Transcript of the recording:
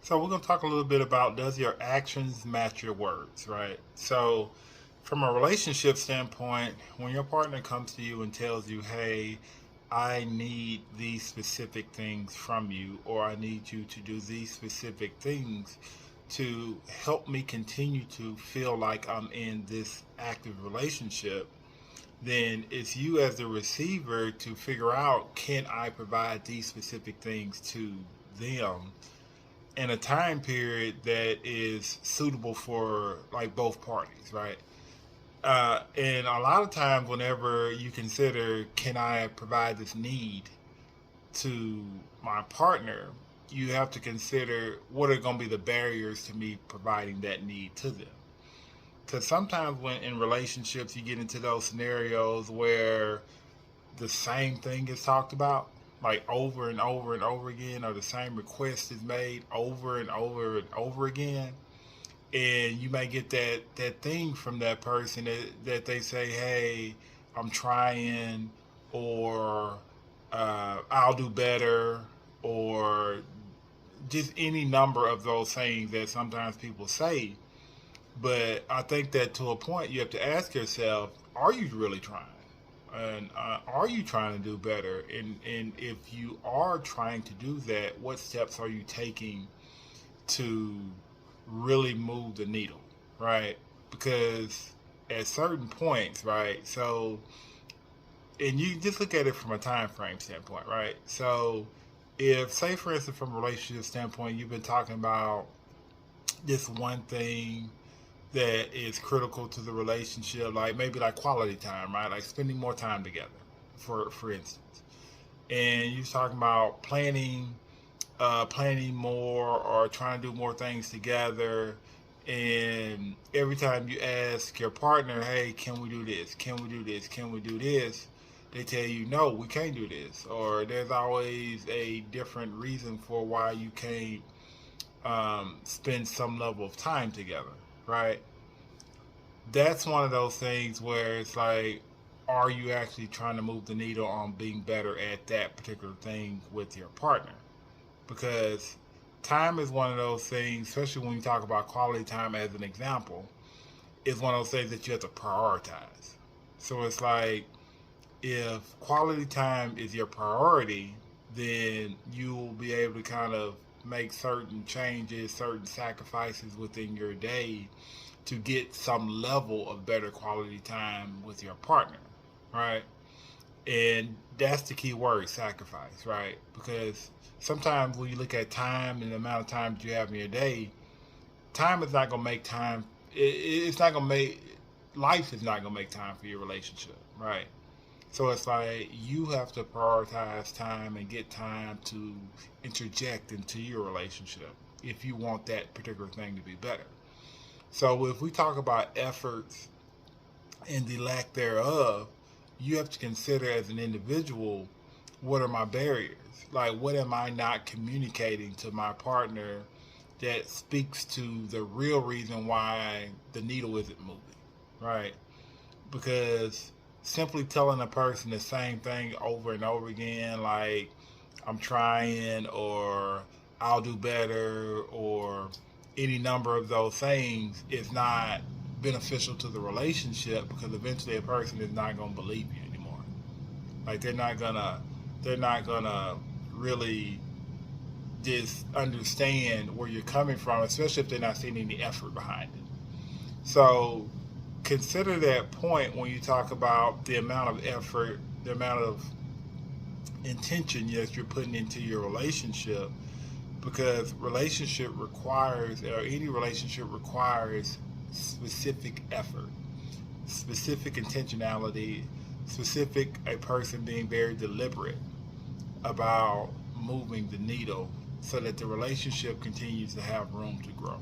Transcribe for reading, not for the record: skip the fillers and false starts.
So we're going to talk a little bit about, does your actions match your words, right? So from a relationship standpoint, when your partner comes to you and tells you, hey, I need these specific things from you, or I need you to do these specific things to help me continue to feel like I'm in this active relationship, then it's you as the receiver to figure out, can I provide these specific things to them in a time period that is suitable for like both parties, right? And a lot of times, whenever you consider, can I provide this need to my partner, you have to consider what are going to be the barriers to me providing that need to them. Because sometimes, when in relationships, you get into those scenarios where the same thing is talked about, like over and over and over again, or the same request is made over and over and over again, and you may get that thing from that person that they say, hey, I'm trying, or I'll do better, or just any number of those things that sometimes people say. But I think that to a point, you have to ask yourself, are you really trying? And are you trying to do better? And if you are trying to do that, what steps are you taking to really move the needle, right? Because at certain points, right? So, and you just look at it from a time frame standpoint, right? So, if, say, for instance, from a relationship standpoint, you've been talking about this one thing that is critical to the relationship, like maybe like quality time, right? Like spending more time together, for instance. And you're talking about planning more or trying to do more things together. And every time you ask your partner, hey, can we do this? Can we do this? Can we do this? They tell you, no, we can't do this. Or there's always a different reason for why you can't spend some level of time together, right? That's one of those things where it's like, are you actually trying to move the needle on being better at that particular thing with your partner? Because time is one of those things, especially when you talk about quality time as an example, is one of those things that you have to prioritize. So it's like, if quality time is your priority, then you will be able to kind of make certain changes, certain sacrifices within your day to get some level of better quality time with your partner, right? And that's the key word, sacrifice, right? Because sometimes when you look at time and the amount of time that you have in your day, time is not going to make time, it's not going to make, life is not going to make time for your relationship, right? So it's like you have to prioritize time and get time to interject into your relationship if you want that particular thing to be better. So if we talk about efforts and the lack thereof, you have to consider as an individual, what are my barriers? Like, what am I not communicating to my partner that speaks to the real reason why the needle isn't moving, right? Because simply telling a person the same thing over and over again, like, I'm trying, or I'll do better, or any number of those things, is not beneficial to the relationship, because eventually a person is not going to believe you anymore. Like, they're not gonna really just understand where you're coming from, especially if they're not seeing any effort behind it. So consider that point when you talk about the amount of effort, the amount of intention, yes, you're putting into your relationship, because relationship requires, or any relationship requires, specific effort, specific intentionality, specific, a person being very deliberate about moving the needle so that the relationship continues to have room to grow.